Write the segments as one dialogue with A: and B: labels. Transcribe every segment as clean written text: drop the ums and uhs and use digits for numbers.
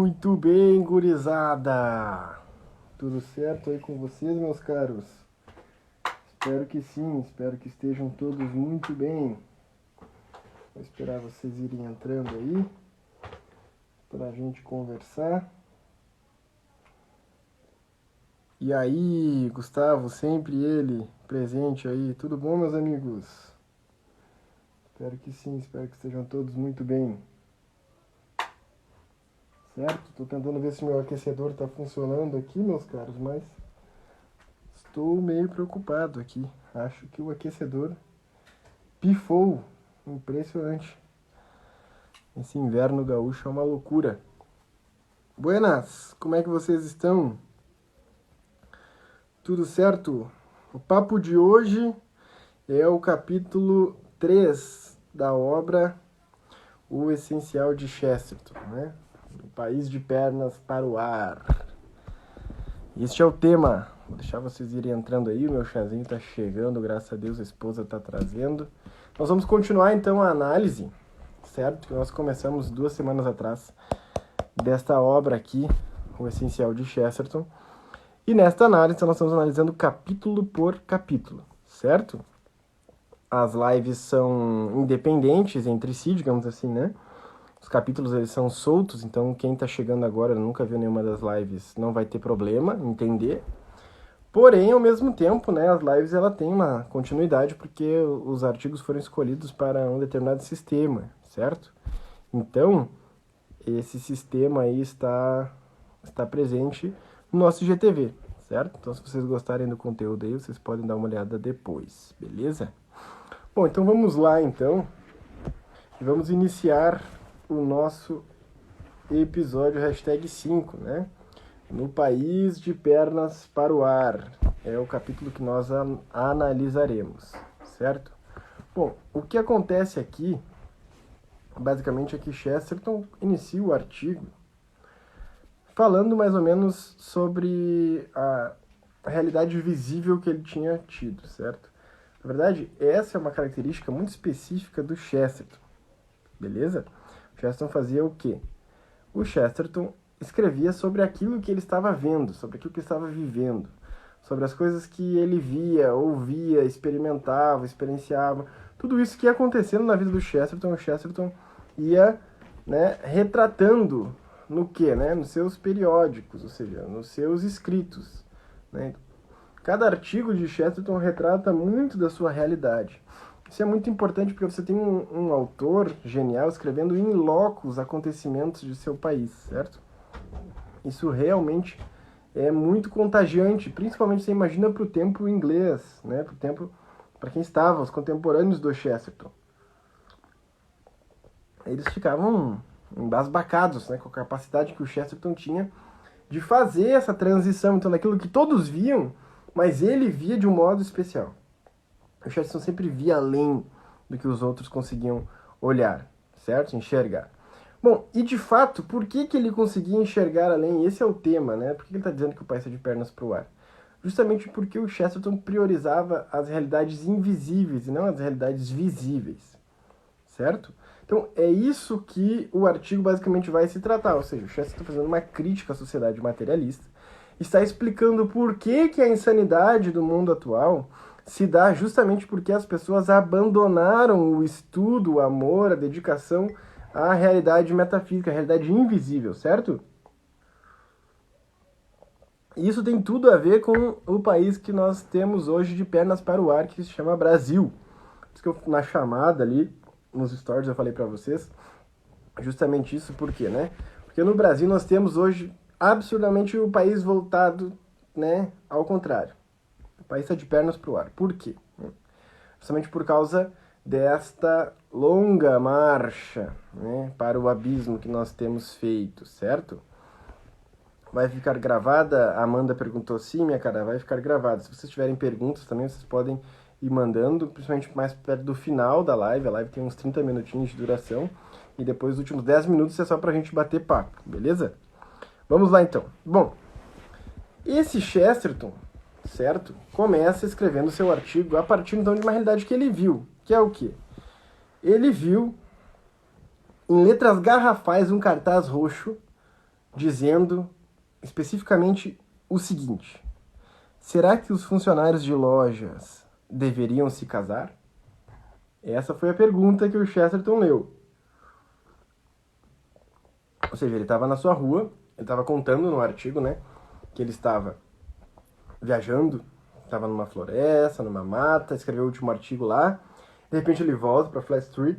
A: Muito bem, gurizada! Tudo certo aí com vocês, meus caros? Espero que sim, espero que estejam todos muito bem. Vou esperar vocês irem entrando aí pra gente conversar. E aí, Gustavo, sempre ele presente aí. Tudo bom, meus amigos? Espero que sim, espero que estejam todos muito bem. Certo? Tô tentando ver se meu aquecedor tá funcionando aqui, meus caros, mas estou meio preocupado aqui. Acho que o aquecedor pifou. Impressionante. Esse inverno gaúcho é uma loucura. Buenas, como é que vocês estão? Tudo certo? O papo de hoje é o capítulo 3 da obra O Essencial de Chesterton, né? O país de pernas para o ar. Este é o tema. Vou deixar vocês irem entrando aí, o meu chazinho tá chegando, graças a Deus a esposa tá trazendo. Nós vamos continuar então a análise, certo? Que nós começamos 2 semanas atrás desta obra aqui, O Essencial de Chesterton. E nesta análise nós estamos analisando capítulo por capítulo, certo? As lives são independentes entre si, digamos assim, né? Os capítulos eles são soltos, então quem está chegando agora nunca viu nenhuma das lives não vai ter problema em entender. Porém, ao mesmo tempo, né, as lives ela tem uma continuidade porque os artigos foram escolhidos para um determinado sistema, certo? Então, esse sistema aí está presente no nosso IGTV, certo? Então, se vocês gostarem do conteúdo aí, vocês podem dar uma olhada depois, beleza? Bom, então vamos lá, então. Vamos iniciar o nosso episódio #5, né? No país de pernas para o ar. É o capítulo que nós analisaremos, certo? Bom, o que acontece aqui, basicamente, é que Chesterton inicia o artigo falando mais ou menos sobre a realidade visível que ele tinha tido, certo? Na verdade, essa é uma característica muito específica do Chesterton, beleza? O Chesterton fazia o quê? O Chesterton escrevia sobre aquilo que ele estava vendo, sobre aquilo que ele estava vivendo, sobre as coisas que ele via, ouvia, experimentava, experienciava. Tudo isso que ia acontecendo na vida do Chesterton, o Chesterton ia, né, retratando no quê? Né? Nos seus periódicos, ou seja, nos seus escritos. Né? Cada artigo de Chesterton retrata muito da sua realidade. Isso é muito importante porque você tem um autor genial escrevendo in loco os acontecimentos de seu país, certo? Isso realmente é muito contagiante, principalmente você imagina para o tempo inglês, né? Para o tempo, para quem estava, os contemporâneos do Chesterton. Eles ficavam embasbacados, né? Com a capacidade que o Chesterton tinha de fazer essa transição, então, daquilo que todos viam, mas ele via de um modo especial. O Chesterton sempre via além do que os outros conseguiam olhar, certo? Enxergar. Bom, e de fato, por que ele conseguia enxergar além? Esse é o tema, né? Por que ele está dizendo que o país está de pernas para o ar? Justamente porque o Chesterton priorizava as realidades invisíveis e não as realidades visíveis, certo? Então, é isso que o artigo basicamente vai se tratar, ou seja, o Chesterton está fazendo uma crítica à sociedade materialista, está explicando por que a insanidade do mundo atual se dá justamente porque as pessoas abandonaram o estudo, o amor, a dedicação à realidade metafísica, à realidade invisível, certo? Isso tem tudo a ver com o país que nós temos hoje de pernas para o ar, que se chama Brasil. Por isso que eu, na chamada ali, nos stories, eu falei para vocês justamente isso, por quê, né? Porque no Brasil nós temos hoje absurdamente o país voltado, né, ao contrário. O país está de pernas para o ar. Por quê? Justamente por causa desta longa marcha, né, para o abismo que nós temos feito, certo? Vai ficar gravada? A Amanda perguntou, sim, minha cara, vai ficar gravada. Se vocês tiverem perguntas também, vocês podem ir mandando, principalmente mais perto do final da live. A live tem uns 30 minutinhos de duração. E depois, os últimos 10 minutos, é só pra gente bater papo, beleza? Vamos lá, então. Bom, esse Chesterton, certo? Começa escrevendo seu artigo a partir, então, de uma realidade que ele viu. Que é o quê? Ele viu, em letras garrafais, um cartaz roxo dizendo especificamente o seguinte: será que os funcionários de lojas deveriam se casar? Essa foi a pergunta que o Chesterton leu. Ou seja, ele estava na sua rua, ele estava contando no artigo, né, que ele estava viajando, estava numa floresta, numa mata, escreveu o último artigo lá, de repente ele volta para Flat Street,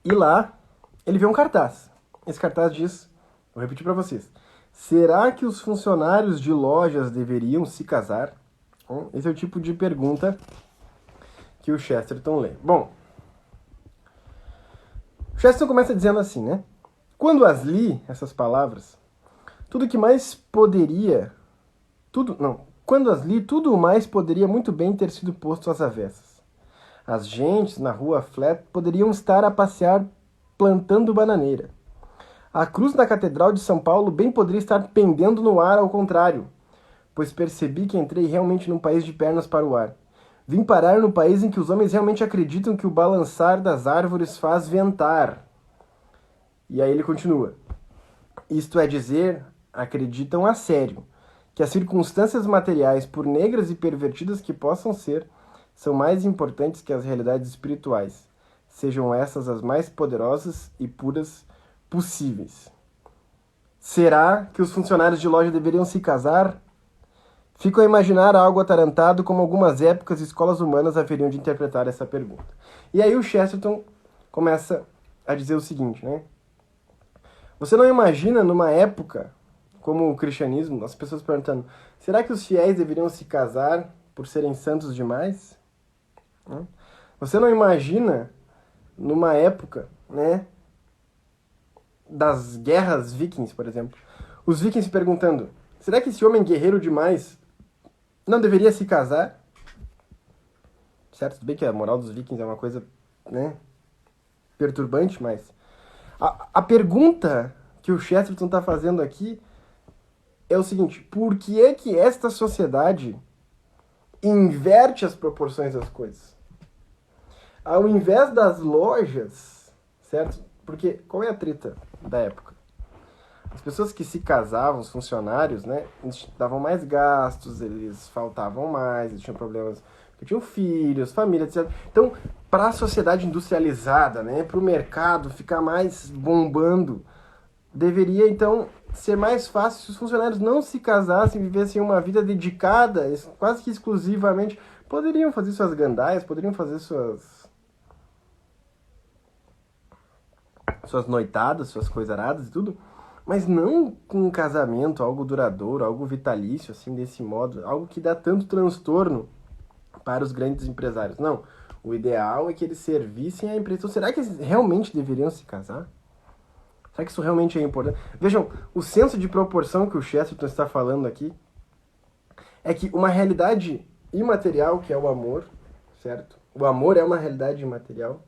A: e lá ele vê um cartaz. Esse cartaz diz, vou repetir para vocês: será que os funcionários de lojas deveriam se casar? Esse é o tipo de pergunta que o Chesterton lê. Bom, o Chesterton começa dizendo assim, né? Quando as li, essas palavras, quando as li, tudo o mais poderia muito bem ter sido posto às avessas. As gentes na rua Flat poderiam estar a passear plantando bananeira. A cruz da Catedral de São Paulo bem poderia estar pendendo no ar ao contrário, pois percebi que entrei realmente num país de pernas para o ar. Vim parar no país em que os homens realmente acreditam que o balançar das árvores faz ventar. E aí ele continua. Isto é dizer, acreditam a sério, que as circunstâncias materiais, por negras e pervertidas que possam ser, são mais importantes que as realidades espirituais, sejam essas as mais poderosas e puras possíveis. Será que os funcionários de loja deveriam se casar? Fico a imaginar algo atarantado como algumas épocas e escolas humanas haveriam de interpretar essa pergunta. E aí o Chesterton começa a dizer o seguinte, né? Você não imagina numa época como o cristianismo, as pessoas perguntando, será que os fiéis deveriam se casar por serem santos demais? Você não imagina numa época, né, das guerras vikings, por exemplo, os vikings se perguntando, será que esse homem guerreiro demais não deveria se casar? Certo? Tudo bem que a moral dos vikings é uma coisa, né, perturbante, mas a pergunta que o Chesterton está fazendo aqui é o seguinte: por que é que esta sociedade inverte as proporções das coisas? Ao invés das lojas, certo? Porque qual é a treta da época? As pessoas que se casavam, os funcionários, né, eles davam mais gastos, eles faltavam mais, eles tinham problemas, porque tinham filhos, família, etc. Então, para a sociedade industrializada, né, para o mercado ficar mais bombando, deveria, então, ser mais fácil se os funcionários não se casassem, vivessem uma vida dedicada, quase que exclusivamente. Poderiam fazer suas gandaias, poderiam fazer suas noitadas, suas coisaradas e tudo, mas não com um casamento, algo duradouro, algo vitalício, assim, desse modo, algo que dá tanto transtorno para os grandes empresários. Não, o ideal é que eles servissem à empresa. Então, será que eles realmente deveriam se casar? Será que isso realmente é importante? Vejam, o senso de proporção que o Chesterton está falando aqui é que uma realidade imaterial, que é o amor, certo? O amor é uma realidade imaterial.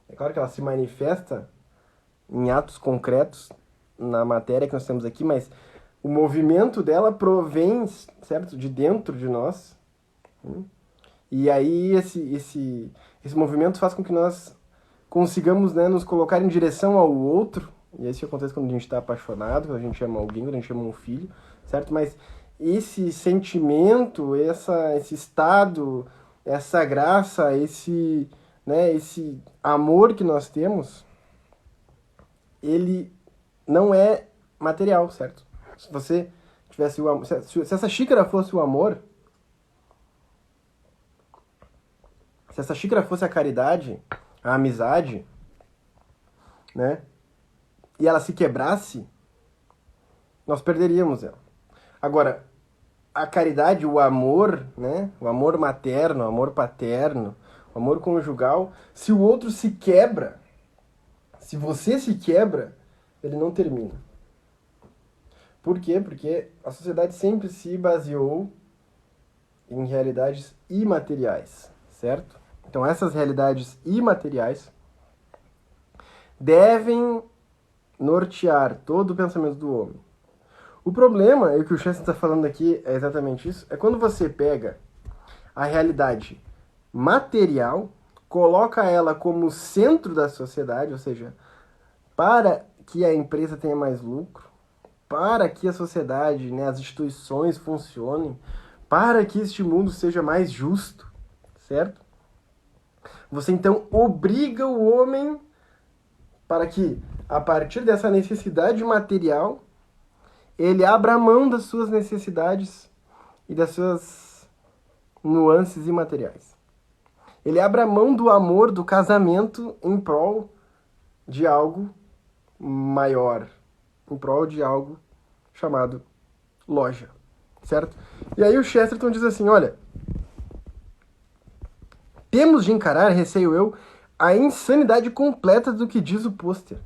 A: É claro que ela se manifesta em atos concretos na matéria que nós temos aqui, mas o movimento dela provém, certo, de dentro de nós. E aí esse movimento faz com que nós consigamos, né, nos colocar em direção ao outro. E isso acontece quando a gente está apaixonado, quando a gente ama alguém, quando a gente ama um filho, certo? Mas esse sentimento, esse estado, essa graça, esse amor que nós temos, ele não é material, certo? Se você tivesse o amor, se essa xícara fosse o amor, se essa xícara fosse a caridade, a amizade, né? E ela se quebrasse, nós perderíamos ela. Agora, a caridade, o amor, né? O amor materno, o amor paterno, o amor conjugal, se o outro se quebra, se você se quebra, ele não termina. Por quê? Porque a sociedade sempre se baseou em realidades imateriais, certo? Então essas realidades imateriais devem nortear todo o pensamento do homem. O problema, e o que o Chester está falando aqui é exatamente isso, é quando você pega a realidade material, coloca ela como centro da sociedade, ou seja, para que a empresa tenha mais lucro, para que a sociedade, né, as instituições funcionem, para que este mundo seja mais justo, certo? Você então obriga o homem para que, a partir dessa necessidade material, ele abra mão das suas necessidades e das suas nuances imateriais. Ele abra mão do amor, do casamento, em prol de algo maior, em prol de algo chamado loja, certo? E aí o Chesterton diz assim, olha, temos de encarar, receio eu, a insanidade completa do que diz o pôster.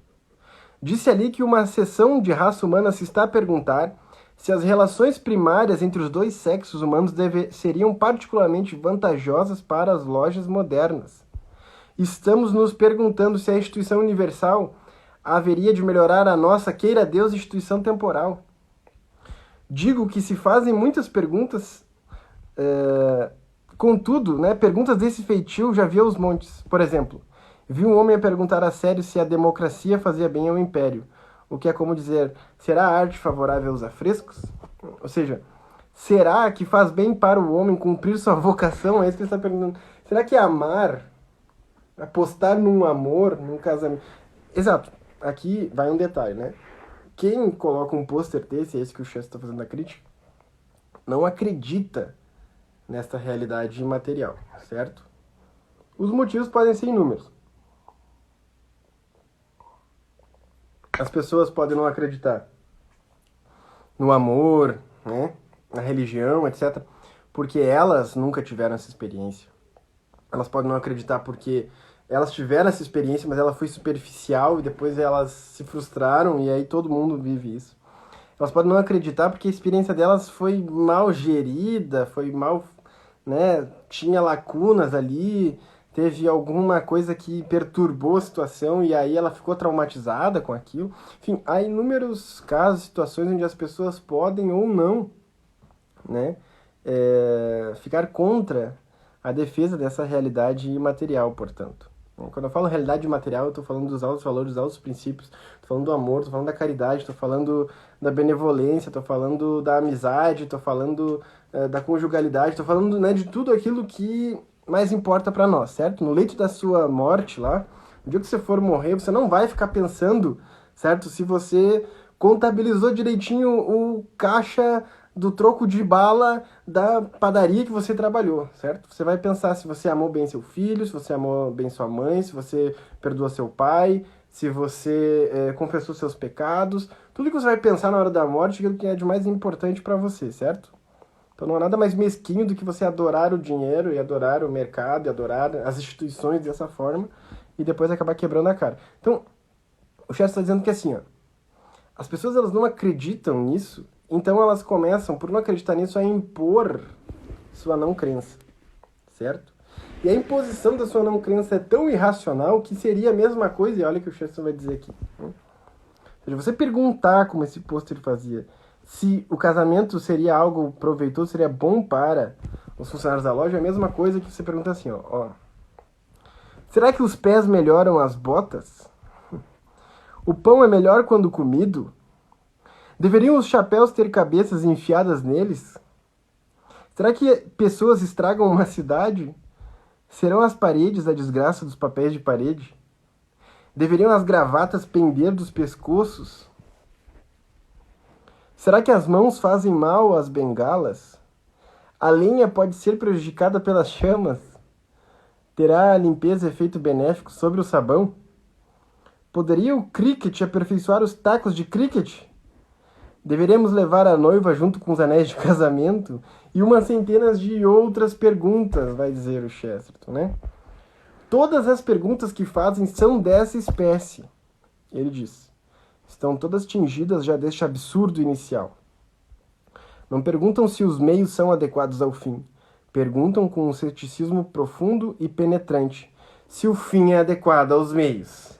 A: Disse ali que uma seção de raça humana se está a perguntar se as relações primárias entre os dois sexos humanos seriam particularmente vantajosas para as lojas modernas. Estamos nos perguntando se a instituição universal haveria de melhorar a nossa, queira Deus, instituição temporal. Digo que se fazem muitas perguntas, contudo, né, perguntas desse feitio já vi aos montes. Por exemplo, vi um homem a perguntar a sério se a democracia fazia bem ao império, o que é como dizer, será a arte favorável aos afrescos? Ou seja, será que faz bem para o homem cumprir sua vocação? É isso que ele está perguntando. Será que amar, apostar num amor, num casamento... Exato, aqui vai um detalhe, né? Quem coloca um pôster desse, é esse que o Chester está fazendo a crítica, não acredita nesta realidade imaterial, certo? Os motivos podem ser inúmeros. As pessoas podem não acreditar no amor, né, na religião, etc., porque elas nunca tiveram essa experiência. Elas podem não acreditar porque elas tiveram essa experiência, mas ela foi superficial e depois elas se frustraram e aí todo mundo vive isso. Elas podem não acreditar porque a experiência delas foi mal gerida, foi mal, né, tinha lacunas ali, teve alguma coisa que perturbou a situação e aí ela ficou traumatizada com aquilo. Enfim, há inúmeros casos, situações onde as pessoas podem ou não, né, ficar contra a defesa dessa realidade imaterial, portanto. Quando eu falo realidade imaterial, eu estou falando dos altos valores, dos altos princípios, estou falando do amor, estou falando da caridade, estou falando da benevolência, estou falando da amizade, estou falando da conjugalidade, estou falando, né, de tudo aquilo que mais importa para nós, certo? No leito da sua morte lá, no dia que você for morrer, você não vai ficar pensando, certo? Se você contabilizou direitinho o caixa do troco de bala da padaria que você trabalhou, certo? Você vai pensar se você amou bem seu filho, se você amou bem sua mãe, se você perdoou seu pai, se você confessou seus pecados, tudo que você vai pensar na hora da morte, aquilo que é de mais importante para você, certo? Então não há nada mais mesquinho do que você adorar o dinheiro e adorar o mercado e adorar as instituições dessa forma e depois acabar quebrando a cara. Então, o Chester está dizendo que assim, ó, as pessoas elas não acreditam nisso, então elas começam, por não acreditar nisso, a impor sua não crença, certo? E a imposição da sua não crença é tão irracional que seria a mesma coisa, e olha o que o Chester vai dizer aqui. Ou seja, você perguntar, como esse pôster fazia, se o casamento seria algo proveitoso, seria bom para os funcionários da loja, é a mesma coisa que você pergunta assim, ó, será que os pés melhoram as botas? O pão é melhor quando comido? Deveriam os chapéus ter cabeças enfiadas neles? Será que pessoas estragam uma cidade? Serão as paredes a desgraça dos papéis de parede? Deveriam as gravatas pender dos pescoços? Será que as mãos fazem mal às bengalas? A lenha pode ser prejudicada pelas chamas? Terá a limpeza efeito benéfico sobre o sabão? Poderia o cricket aperfeiçoar os tacos de cricket? Deveremos levar a noiva junto com os anéis de casamento? E umas centenas de outras perguntas, vai dizer o Chesterton, né? Todas as perguntas que fazem são dessa espécie, ele diz. Estão todas tingidas já deste absurdo inicial. Não perguntam se os meios são adequados ao fim. Perguntam com um ceticismo profundo e penetrante se o fim é adequado aos meios.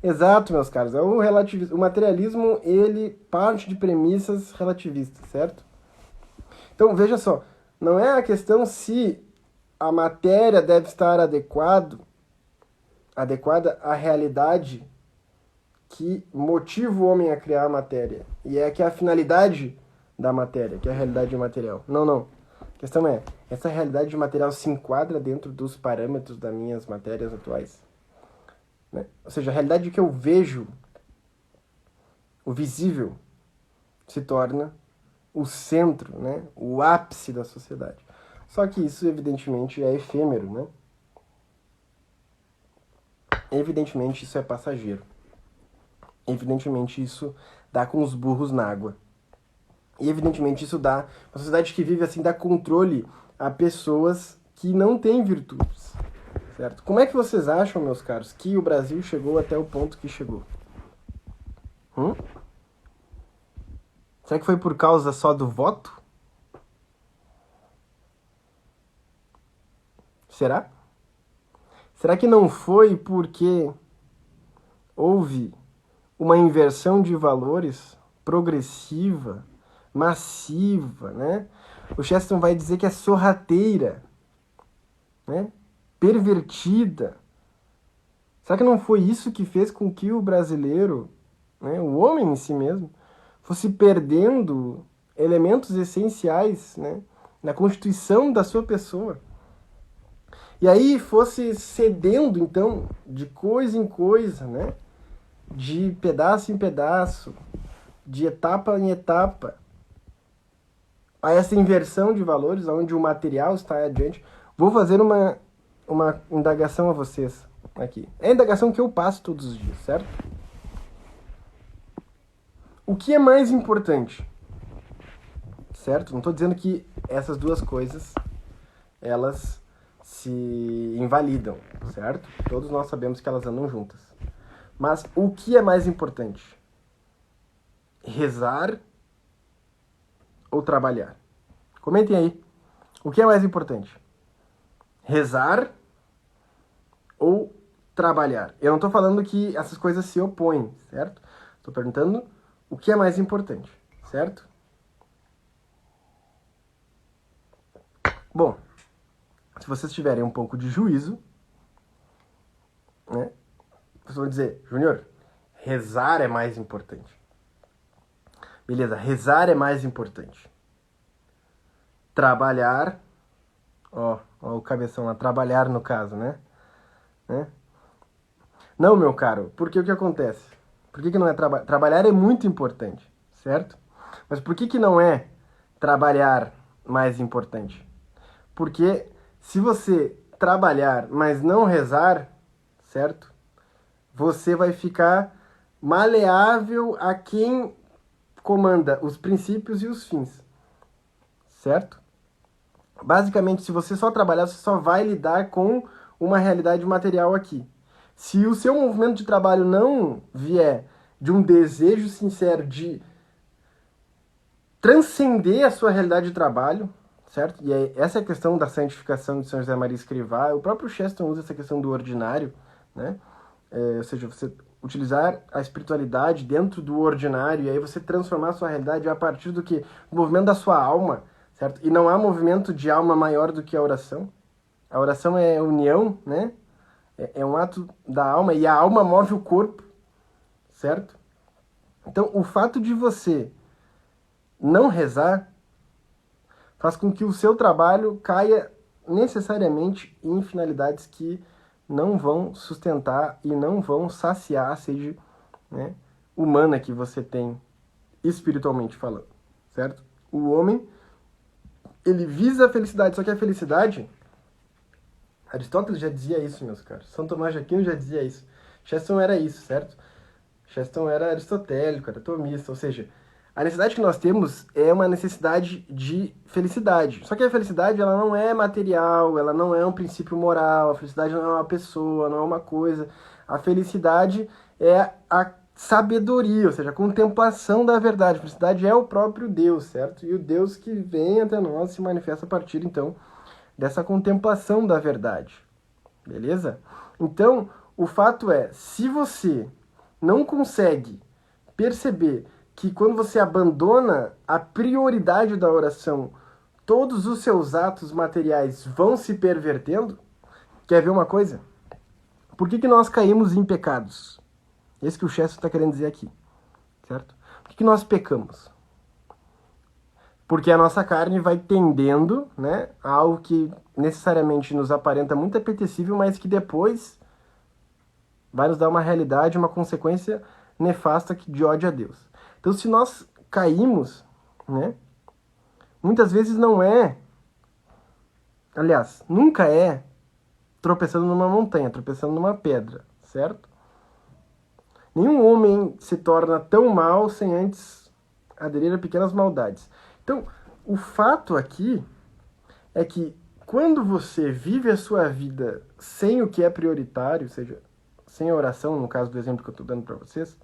A: Exato, meus caros. O materialismo, ele parte de premissas relativistas, certo? Então, veja só. Não é a questão se a matéria deve estar adequada à realidade que motiva o homem a criar a matéria. E é que a finalidade da matéria, que é a realidade material. Não. A questão é, essa realidade material se enquadra dentro dos parâmetros das minhas matérias atuais? Né? Ou seja, a realidade que eu vejo, o visível, se torna o centro, né? O ápice da sociedade. Só que isso, evidentemente, é efêmero, né? Evidentemente, isso é passageiro. Evidentemente, isso dá com os burros na água. E, evidentemente, isso dá... Uma sociedade que vive assim dá controle a pessoas que não têm virtudes. Certo? Como é que vocês acham, meus caros, que o Brasil chegou até o ponto que chegou? Será que foi por causa só do voto? Será? Será que não foi porque houve uma inversão de valores progressiva, massiva, né? O Chesterton vai dizer que é sorrateira, né? Pervertida. Será que não foi isso que fez com que o brasileiro, né, o homem em si mesmo, fosse perdendo elementos essenciais, né, na constituição da sua pessoa? E aí fosse cedendo, então, de coisa em coisa, né? De pedaço em pedaço, de etapa em etapa, a essa inversão de valores, onde o material está adiante. Vou fazer uma indagação a vocês aqui. É a indagação que eu passo todos os dias, certo? O que é mais importante? Certo? Não estou dizendo que essas duas coisas, elas se invalidam, certo? Todos nós sabemos que elas andam juntas. Mas o que é mais importante? Rezar ou trabalhar? Comentem aí. O que é mais importante? Rezar ou trabalhar? Eu não estou falando que essas coisas se opõem, certo? Estou perguntando o que é mais importante, certo? Bom, se vocês tiverem um pouco de juízo, né? Vocês vão dizer, Júnior, rezar é mais importante. Beleza, rezar é mais importante. Trabalhar, ó o cabeção lá, trabalhar no caso, né? Não, meu caro, porque o que acontece? Por que não é trabalhar? Trabalhar é muito importante, certo? Mas por que não é trabalhar mais importante? Porque se você trabalhar, mas não rezar, certo? Você vai ficar maleável a quem comanda os princípios e os fins, certo? Basicamente, se você só trabalhar, você só vai lidar com uma realidade material aqui. Se o seu movimento de trabalho não vier de um desejo sincero de transcender a sua realidade de trabalho, certo? E essa é a questão da santificação de São José Maria Escrivá. O próprio Chesterton usa essa questão do ordinário, né? Ou seja, você utilizar a espiritualidade dentro do ordinário e aí você transformar a sua realidade a partir do que? O movimento da sua alma, certo? E não há movimento de alma maior do que a oração. A oração é união, né? É um ato da alma e a alma move o corpo, certo? Então, o fato de você não rezar faz com que o seu trabalho caia necessariamente em finalidades que não vão sustentar e não vão saciar a sede, né, humana que você tem espiritualmente falando, certo? O homem, ele visa a felicidade, só que a felicidade... Aristóteles já dizia isso, meus caros. São Tomás de Aquino já dizia isso. Chesterton era isso, certo? Chesterton era aristotélico, era tomista, ou seja, a necessidade que nós temos é uma necessidade de felicidade. Só que a felicidade, ela não é material, ela não é um princípio moral, a felicidade não é uma pessoa, não é uma coisa. A felicidade é a sabedoria, ou seja, a contemplação da verdade. A felicidade é o próprio Deus, certo? E o Deus que vem até nós se manifesta a partir, então, dessa contemplação da verdade. Beleza? Então, o fato é, se você não consegue perceber que quando você abandona a prioridade da oração, todos os seus atos materiais vão se pervertendo, quer ver uma coisa? Por que nós caímos em pecados? Esse que o Chesterton está querendo dizer aqui, certo? Por que nós pecamos? Porque a nossa carne vai tendendo, né, a algo que necessariamente nos aparenta muito apetecível, mas que depois vai nos dar uma realidade, uma consequência nefasta de ódio a Deus. Então, se nós caímos, né, muitas vezes não é, aliás, nunca é tropeçando numa montanha, tropeçando numa pedra, certo? Nenhum homem se torna tão mal sem antes aderir a pequenas maldades. Então, o fato aqui é que quando você vive a sua vida sem o que é prioritário, ou seja, sem a oração, no caso do exemplo que eu estou dando para vocês,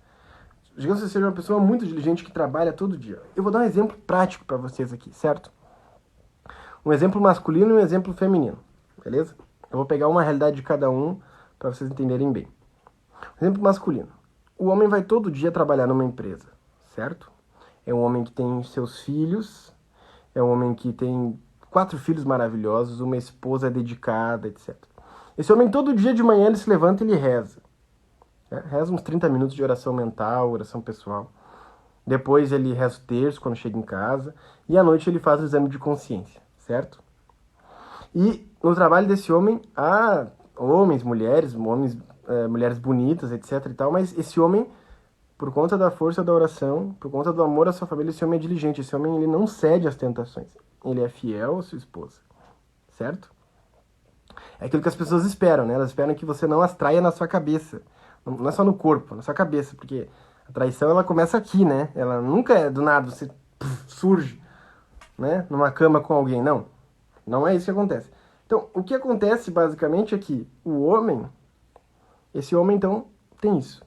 A: digamos que você seja uma pessoa muito diligente que trabalha todo dia. Eu vou dar um exemplo prático para vocês aqui, certo? Um exemplo masculino e um exemplo feminino, beleza? Eu vou pegar uma realidade de cada um para vocês entenderem bem. Exemplo masculino. O homem vai todo dia trabalhar numa empresa, certo? É um homem que tem seus filhos, é um homem que tem 4 filhos maravilhosos, uma esposa dedicada, etc. Esse homem todo dia de manhã ele se levanta e ele reza. Reza uns 30 minutos de oração mental, oração pessoal. Depois ele reza o terço quando chega em casa. E à noite ele faz o exame de consciência, certo? E no trabalho desse homem há homens, mulheres bonitas, etc. e tal, mas esse homem, por conta da força da oração, por conta do amor à sua família, esse homem é diligente. Esse homem ele não cede às tentações. Ele é fiel à sua esposa, certo? É aquilo que as pessoas esperam, né? Elas esperam que você não as traia na sua cabeça. Não é só no corpo, na sua cabeça, porque a traição ela começa aqui, né? Ela nunca é do nada, você surge, né? Numa cama com alguém, não. Não é isso que acontece. Então, o que acontece basicamente é que esse homem então tem isso.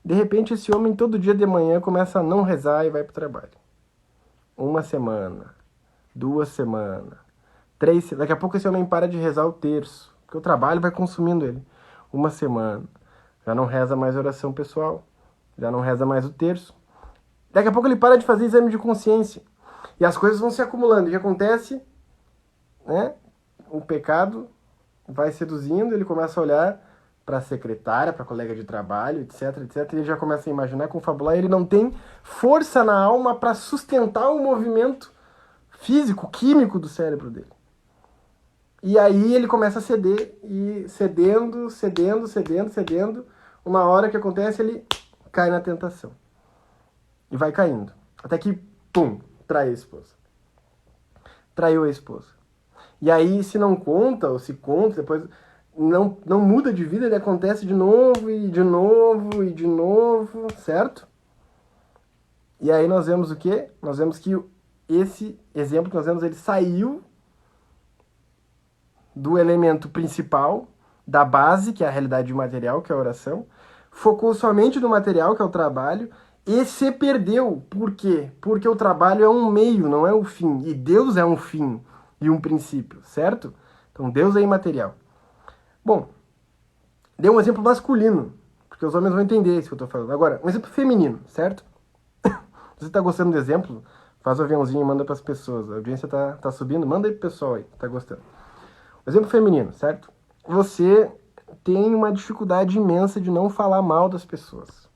A: De repente, esse homem todo dia de manhã começa a não rezar e vai para o trabalho. 1 semana, 2 semanas, 3, daqui a pouco esse homem para de rezar o terço, porque o trabalho vai consumindo ele. 1 semana, já não reza mais oração pessoal, já não reza mais o terço. Daqui a pouco ele para de fazer exame de consciência. E as coisas vão se acumulando. O que acontece, né? O pecado vai seduzindo, ele começa a olhar para a secretária, para a colega de trabalho, etc, etc. E ele já começa a imaginar, confabular, e ele não tem força na alma para sustentar o movimento físico, químico do cérebro dele. E aí ele começa a ceder, e cedendo. Uma hora que acontece, ele cai na tentação. E vai caindo. Até que, pum, trai a esposa. Traiu a esposa. E aí, se não conta, ou se conta, depois não muda de vida, ele acontece de novo, e de novo, e de novo, certo? E aí nós vemos o quê? Nós vemos que esse exemplo que nós vemos, ele saiu do elemento principal, da base, que é a realidade material, que é a oração, focou somente no material, que é o trabalho, e se perdeu. Por quê? Porque o trabalho é um meio, não é o fim. E Deus é um fim e um princípio, certo? Então Deus é imaterial. Bom, dei um exemplo masculino, porque os homens vão entender isso que eu estou falando. Agora, um exemplo feminino, certo? Se você está gostando do exemplo, faz o aviãozinho e manda para as pessoas. A audiência tá subindo, manda aí pro pessoal aí, que tá gostando. Exemplo feminino, certo? Você tem uma dificuldade imensa de não falar mal das pessoas,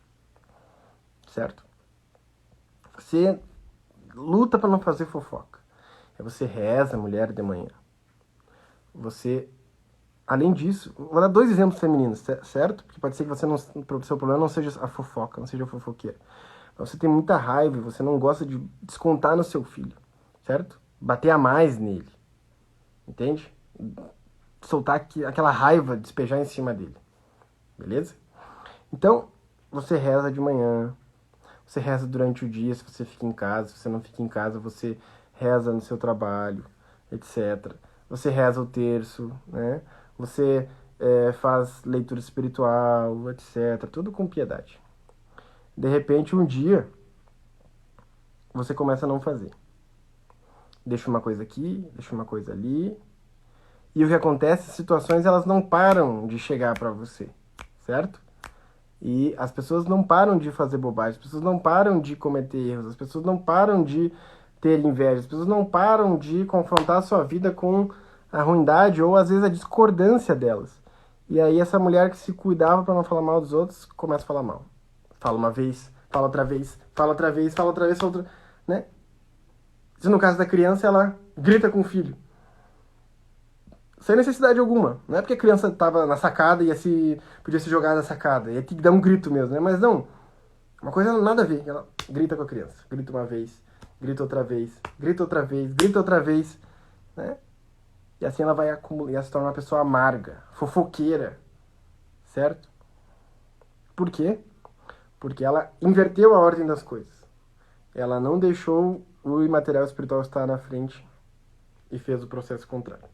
A: certo? Você luta para não fazer fofoca. Aí você reza, mulher, de manhã. Você, além disso, vou dar 2 exemplos femininos, certo? Porque pode ser que o seu problema não seja a fofoca, não seja a fofoqueira. Você tem muita raiva e você não gosta de descontar no seu filho, certo? Bater a mais nele, entende? Soltar aquela raiva, despejar em cima dele, beleza? Então, você reza de manhã, você reza durante o dia, se você fica em casa, se você não fica em casa, você reza no seu trabalho, etc. Você reza o terço, né? Você faz leitura espiritual, etc. Tudo com piedade. De repente, um dia, você começa a não fazer. Deixa uma coisa aqui, deixa uma coisa ali. E o que acontece, situações elas não param de chegar para você, certo? E as pessoas não param de fazer bobagem, as pessoas não param de cometer erros, as pessoas não param de ter inveja, as pessoas não param de confrontar a sua vida com a ruindade ou às vezes a discordância delas. E aí essa mulher que se cuidava para não falar mal dos outros, começa a falar mal. Fala uma vez, fala outra vez, fala outra vez, fala outra vez, fala outra... né? Se no caso da criança, ela grita com o filho. Sem necessidade alguma. Não é porque a criança estava na sacada e podia se jogar na sacada. Ia ter que dar um grito mesmo, né? Mas não. Uma coisa nada a ver. Ela grita com a criança. Grita uma vez, grita outra vez, grita outra vez, grita outra vez. Né? E assim ela vai acumular, ela se torna uma pessoa amarga, fofoqueira. Certo? Por quê? Porque ela inverteu a ordem das coisas. Ela não deixou o imaterial espiritual estar na frente e fez o processo contrário.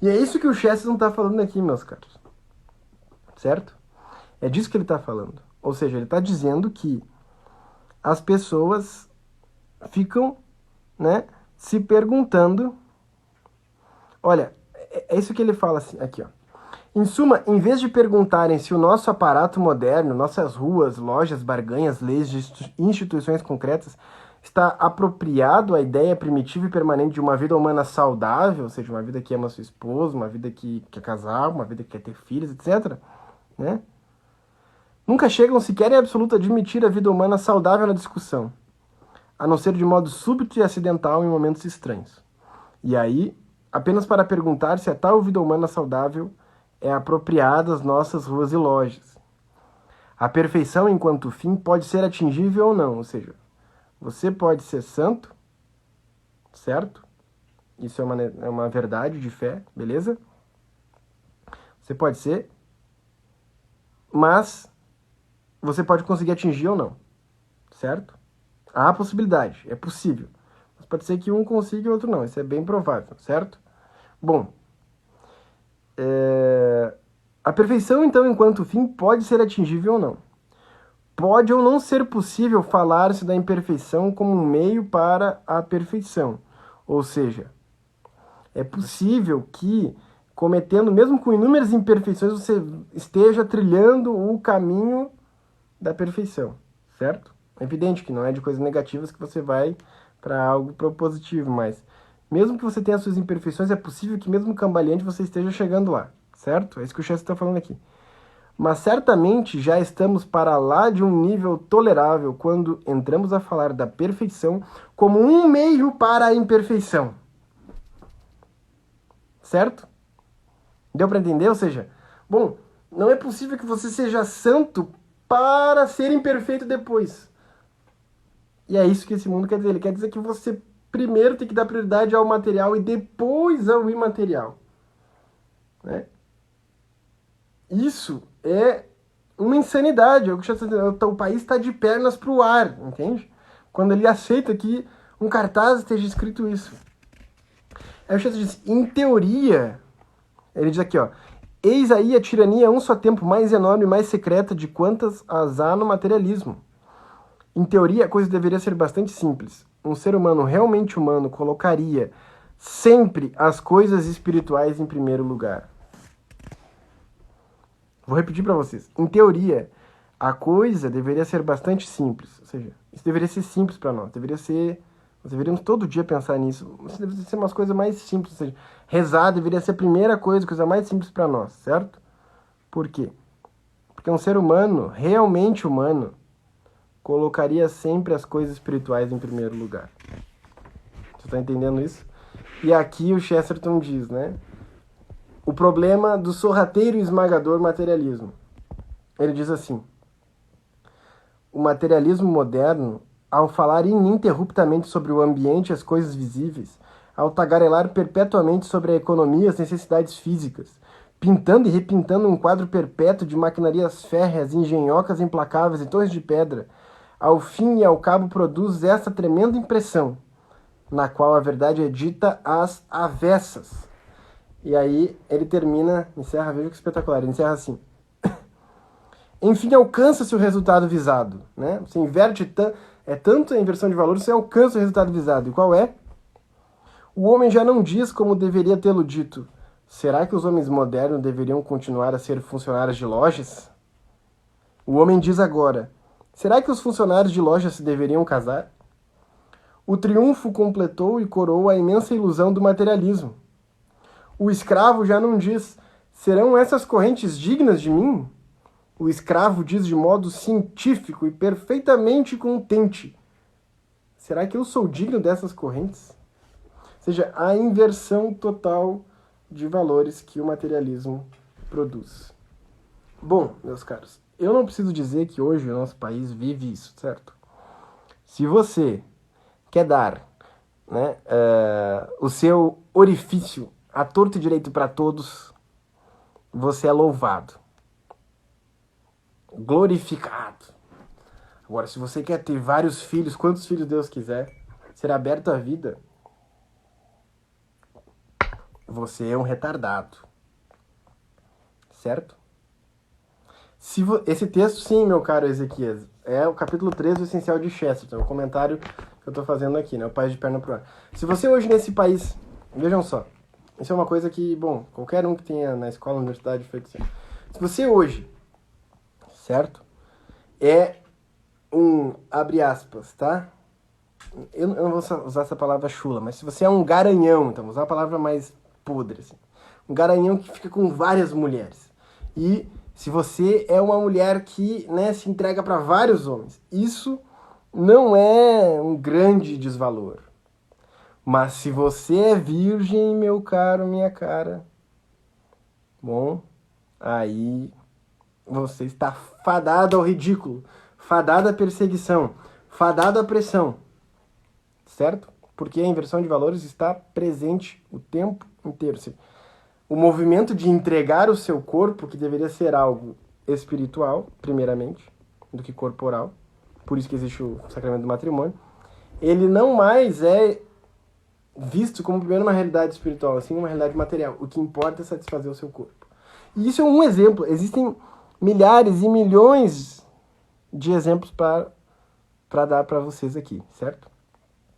A: E é isso que o Chesterton está falando aqui, meus caros. Certo? É disso que ele está falando. Ou seja, ele está dizendo que as pessoas ficam, né, se perguntando... Olha, é isso que ele fala assim, aqui, ó. Em suma, em vez de perguntarem se o nosso aparato moderno, nossas ruas, lojas, barganhas, leis de instituições concretas está apropriado à ideia primitiva e permanente de uma vida humana saudável, ou seja, uma vida que ama sua esposa, uma vida que quer casar, uma vida que quer ter filhos, etc., né? Nunca chegam sequer em absoluto a admitir a vida humana saudável na discussão, a não ser de modo súbito e acidental em momentos estranhos. E aí, apenas para perguntar se a tal vida humana saudável é apropriada às nossas ruas e lojas. A perfeição enquanto fim pode ser atingível ou não, ou seja, você pode ser santo, certo? Isso é uma verdade de fé, beleza? Você pode ser, mas você pode conseguir atingir ou não, certo? Há a possibilidade, é possível. Mas pode ser que um consiga e o outro não, isso é bem provável, certo? Bom, a perfeição, então, enquanto fim, pode ser atingível ou não. Pode ou não ser possível falar-se da imperfeição como um meio para a perfeição. Ou seja, é possível que, cometendo, mesmo com inúmeras imperfeições, você esteja trilhando o caminho da perfeição, certo? É evidente que não é de coisas negativas que você vai para algo propositivo, mas mesmo que você tenha suas imperfeições, é possível que mesmo cambaleante você esteja chegando lá, certo? É isso que o Chester está falando aqui. Mas certamente já estamos para lá de um nível tolerável quando entramos a falar da perfeição como um meio para a imperfeição. Certo? Deu para entender? Ou seja, bom, não é possível que você seja santo para ser imperfeito depois. E é isso que esse mundo quer dizer. Ele quer dizer que você primeiro tem que dar prioridade ao material e depois ao imaterial. Né? Isso é uma insanidade. O país está de pernas para o ar, entende? Quando ele aceita que um cartaz esteja escrito isso. Aí o Chester diz, em teoria, ele diz aqui, ó, eis aí a tirania a um só tempo mais enorme e mais secreta de quantas as há no materialismo. Em teoria, a coisa deveria ser bastante simples. Um ser humano realmente humano colocaria sempre as coisas espirituais em primeiro lugar. Vou repetir para vocês. Em teoria, a coisa deveria ser bastante simples. Ou seja, isso deveria ser simples para nós. Nós deveríamos todo dia pensar nisso. Isso deveria ser umas coisas mais simples. Ou seja, rezar deveria ser a primeira coisa mais simples para nós, certo? Por quê? Porque um ser humano, realmente humano, colocaria sempre as coisas espirituais em primeiro lugar. Você está entendendo isso? E aqui o Chesterton diz, né? O problema do sorrateiro e esmagador materialismo. Ele diz assim, o materialismo moderno, ao falar ininterruptamente sobre o ambiente e as coisas visíveis, ao tagarelar perpetuamente sobre a economia e as necessidades físicas, pintando e repintando um quadro perpétuo de maquinarias férreas, engenhocas implacáveis e torres de pedra, ao fim e ao cabo produz essa tremenda impressão, na qual a verdade é dita às avessas. E aí ele termina, encerra, veja que espetacular, ele encerra assim. Enfim, alcança-se o resultado visado. Né? Você inverte, é tanto a inversão de valor, você alcança o resultado visado. E qual é? O homem já não diz como deveria tê-lo dito. Será que os homens modernos deveriam continuar a ser funcionários de lojas? O homem diz agora, será que os funcionários de lojas se deveriam casar? O triunfo completou e coroou a imensa ilusão do materialismo. O escravo já não diz, serão essas correntes dignas de mim? O escravo diz de modo científico e perfeitamente contente: será que eu sou digno dessas correntes? Ou seja, a inversão total de valores que o materialismo produz. Bom, meus caros, eu não preciso dizer que hoje o nosso país vive isso, certo? Se você quer dar, né, o seu orifício à torto e direito para todos, você é louvado, glorificado. Agora, se você quer ter vários filhos, quantos filhos Deus quiser, ser aberto à vida, você é um retardado. Certo? Esse texto, sim, meu caro Ezequias, é o capítulo 3 do Essencial de Chesterton, o comentário que eu estou fazendo aqui, né? O País de Perna pro Ar. Se você hoje nesse país, vejam só, isso é uma coisa que, bom, qualquer um que tenha na escola, na universidade, feito assim. Se você hoje, certo, é um, abre aspas, tá? Eu não vou usar essa palavra chula, mas se você é um garanhão, então, vou usar a palavra mais podre, assim. Um garanhão que fica com várias mulheres. E se você é uma mulher que, né, se entrega para vários homens, isso não é um grande desvalor. Mas se você é virgem, meu caro, minha cara, bom, aí você está fadado ao ridículo, fadado à perseguição, fadado à pressão, certo? Porque a inversão de valores está presente o tempo inteiro. O movimento de entregar o seu corpo, que deveria ser algo espiritual, primeiramente, do que corporal, por isso que existe o sacramento do matrimônio, ele não mais é visto como primeiro uma realidade espiritual, assim uma realidade material. O que importa é satisfazer o seu corpo. E isso é um exemplo. Existem milhares e milhões de exemplos para dar para vocês aqui, certo?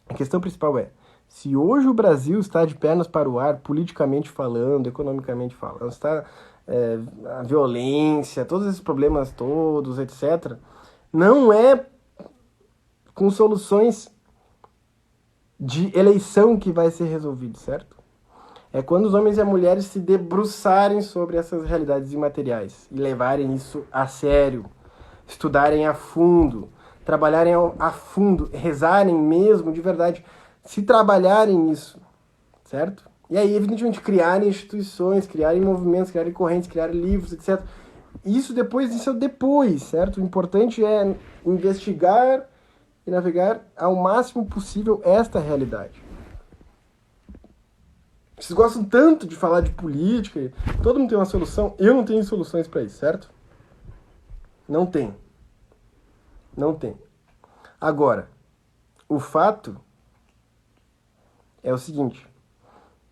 A: A questão principal é, se hoje o Brasil está de pernas para o ar, politicamente falando, economicamente falando, está a violência, todos esses problemas todos, etc., não é com soluções de eleição que vai ser resolvido, certo? É quando os homens e as mulheres se debruçarem sobre essas realidades imateriais e levarem isso a sério, estudarem a fundo, trabalharem a fundo, rezarem mesmo, de verdade, se trabalharem isso, certo? E aí, evidentemente, criarem instituições, criarem movimentos, criarem correntes, criarem livros, etc. Isso é o depois, certo? O importante é investigar e navegar ao máximo possível esta realidade. Vocês gostam tanto de falar de política, todo mundo tem uma solução, eu não tenho soluções para isso, certo? Não tem. Não tem. Agora, o fato é o seguinte,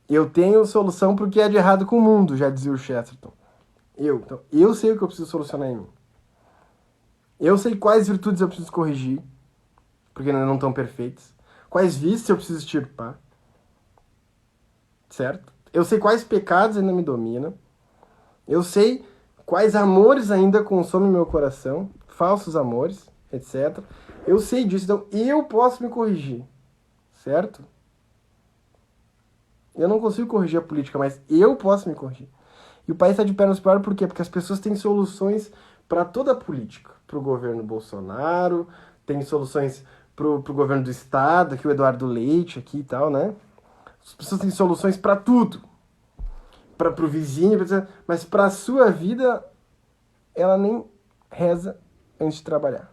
A: eu tenho solução para o que é de errado com o mundo, já dizia o Chesterton. Então, eu sei o que eu preciso solucionar em mim. Eu sei quais virtudes eu preciso corrigir, porque ainda não estão perfeitas. Quais vícios eu preciso extirpar. Certo? Eu sei quais pecados ainda me dominam. Eu sei quais amores ainda consomem meu coração, falsos amores, etc. Eu sei disso, então eu posso me corrigir, certo? Eu não consigo corrigir a política, mas eu posso me corrigir. E o país está de pernas para o ar por quê? Porque as pessoas têm soluções para toda a política. Para o governo Bolsonaro, tem soluções para o governo do Estado, aqui o Eduardo Leite aqui e tal, né? As pessoas têm soluções para tudo. Para o vizinho, mas para a sua vida, ela nem reza antes de trabalhar.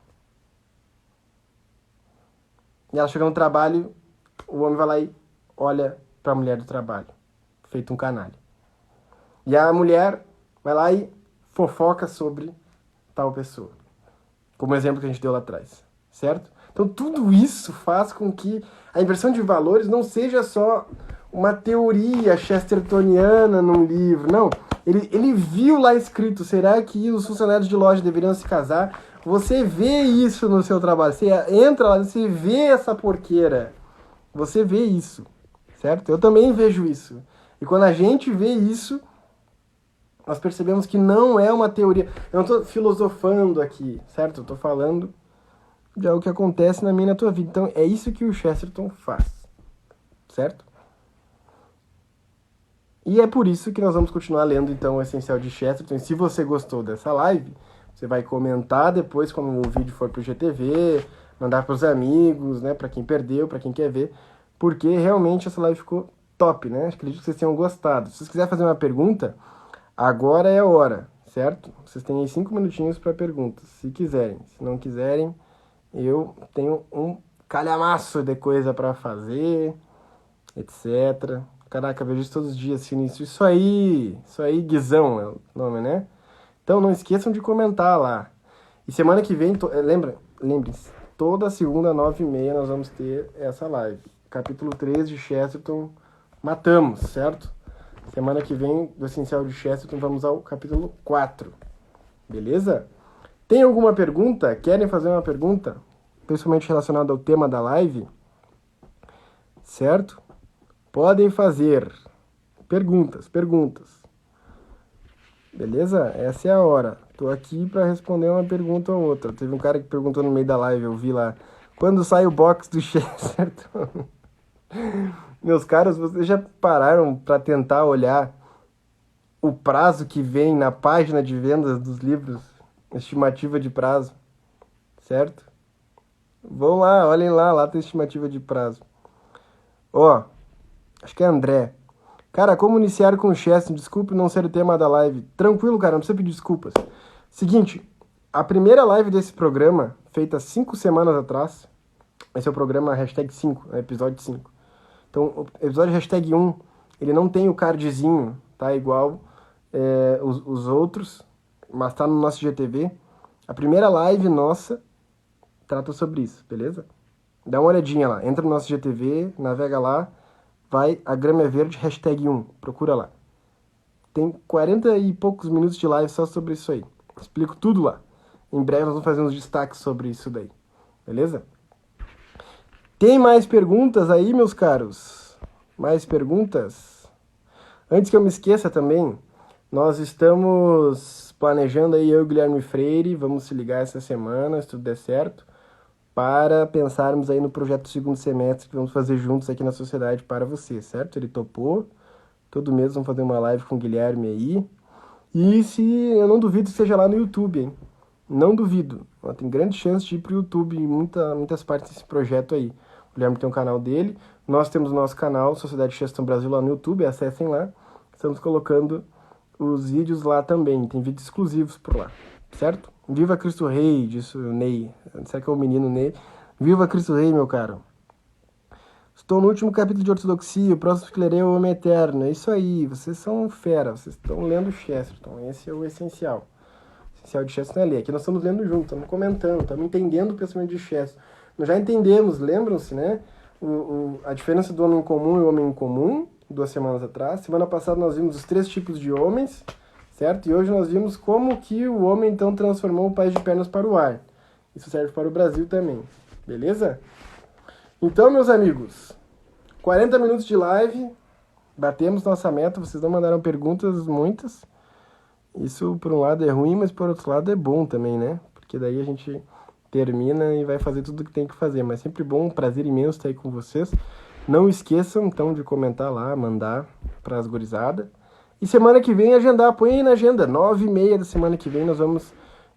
A: E ela chega no trabalho, o homem vai lá e olha para a mulher do trabalho, feito um canalha. E a mulher vai lá e fofoca sobre tal pessoa. Como o exemplo que a gente deu lá atrás, certo? Então tudo isso faz com que a inversão de valores não seja só uma teoria chestertoniana num livro, não. Ele viu lá escrito, será que os funcionários de loja deveriam se casar? Você vê isso no seu trabalho, você entra lá, você vê essa porqueira, você vê isso, certo? Eu também vejo isso. E quando a gente vê isso, nós percebemos que não é uma teoria. Eu não estou filosofando aqui, certo? Eu estou falando de algo que acontece na minha e na tua vida. Então, é isso que o Chesterton faz, certo? E é por isso que nós vamos continuar lendo, então, o Essencial de Chesterton. E se você gostou dessa live, Você vai comentar depois quando o vídeo for pro GTV, mandar pros amigos, né? Pra quem perdeu, pra quem quer ver. Porque realmente essa live ficou top, né? Acredito que vocês tenham gostado. Se vocês quiserem fazer uma pergunta, agora é a hora, certo? Vocês têm aí 5 minutinhos para perguntas, se quiserem. Se não quiserem, eu tenho um calhamaço de coisa para fazer, etc. Caraca, eu vejo isso todos os dias, Sinistro. Isso aí, Guizão é o nome, né? Então não esqueçam de comentar lá. E semana que vem, lembre-se, toda segunda, 9h30, nós vamos ter essa live. Capítulo 3 de Chesterton, matamos, certo? Semana que vem, do Essencial de Chesterton, vamos ao capítulo 4. Beleza? Tem alguma pergunta? Querem fazer uma pergunta? Principalmente relacionada ao tema da live? Certo? Podem fazer. Perguntas. Beleza? Essa é a hora. Tô aqui para responder uma pergunta ou outra. Teve um cara que perguntou no meio da live, eu vi lá. Quando sai o box do Chesterton? Meus caros, vocês já pararam para tentar olhar o prazo que vem na página de vendas dos livros? Estimativa de prazo, certo? Vão lá, olhem lá tem estimativa de prazo. Ó, acho que é André. Cara, como iniciar com o Chesterton? Desculpe não ser o tema da live. Tranquilo, cara, não precisa pedir desculpas. Seguinte, a primeira live desse programa, feita 5 semanas atrás, esse é o programa #5, episódio 5. Então, o episódio #1, ele não tem o cardzinho, tá? Igual os outros, mas tá no nosso GTV. A primeira live nossa trata sobre isso, beleza? Dá uma olhadinha lá, entra no nosso GTV, navega lá, vai, a grama é verde, #1, procura lá. Tem 40 e poucos minutos de live só sobre isso aí. Explico tudo lá. Em breve nós vamos fazer uns destaques sobre isso daí, beleza? Tem mais perguntas aí, meus caros? Mais perguntas? Antes que eu me esqueça também, nós estamos planejando aí, eu e o Guilherme Freire, vamos se ligar essa semana, se tudo der certo, para pensarmos aí no projeto do segundo semestre que vamos fazer juntos aqui na sociedade para você, certo? Ele topou, todo mês vamos fazer uma live com o Guilherme aí, e se eu não duvido que seja lá no YouTube, hein? Não duvido, tem grande chance de ir para o YouTube em muitas partes desse projeto aí. O Guilherme tem um canal dele, nós temos o nosso canal, Sociedade Chesterton Brasil, lá no YouTube, acessem lá, estamos colocando os vídeos lá também, tem vídeos exclusivos por lá, certo? Viva Cristo Rei, disse o Ney, será que é o menino Ney? Viva Cristo Rei, meu caro. Estou no último capítulo de Ortodoxia, o próximo que lerei é o Homem Eterno, é isso aí, vocês são fera, vocês estão lendo Chesterton, esse é o essencial. O essencial de Chesterton é ler, aqui nós estamos lendo junto, estamos comentando, estamos entendendo o pensamento de Chesterton. Nós já entendemos, lembram-se, né? A diferença do homem comum e o homem incomum, 2 semanas atrás. Semana passada nós vimos os 3 tipos de homens, certo? E hoje nós vimos como que o homem, então, transformou o país de pernas para o ar. Isso serve para o Brasil também, beleza? Então, meus amigos, 40 minutos de live, batemos nossa meta, vocês não mandaram perguntas, muitas. Isso, por um lado, é ruim, mas por outro lado é bom também, né? Porque daí a gente termina e vai fazer tudo o que tem que fazer. Mas sempre bom, um prazer imenso estar aí com vocês. Não esqueçam, então, de comentar lá, mandar para as gurizadas. E semana que vem agendar, põe aí na agenda. 9h30 da semana que vem nós vamos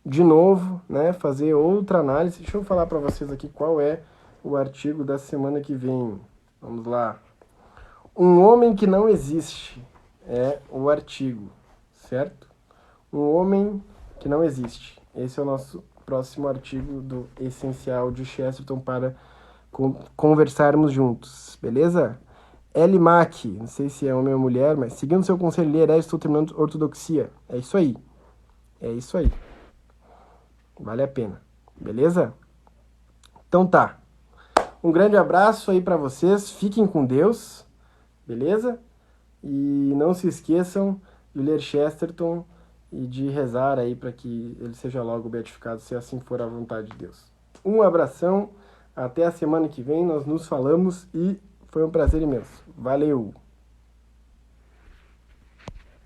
A: de novo, né, fazer outra análise. Deixa eu falar para vocês aqui qual é o artigo da semana que vem. Vamos lá. Um homem que não existe é o artigo, certo? Um homem que não existe. Esse é o nosso próximo artigo do Essencial de Chesterton para conversarmos juntos, beleza? Ellie Mack, não sei se é homem ou mulher, mas seguindo seu conselho de herege, estou terminando Ortodoxia. É isso aí. É isso aí. Vale a pena. Beleza? Então tá. Um grande abraço aí para vocês. Fiquem com Deus. Beleza? E não se esqueçam de ler Chesterton e de rezar aí para que ele seja logo beatificado, se assim for a vontade de Deus. Um abração. Até a semana que vem. Nós nos falamos e foi um prazer imenso. Valeu!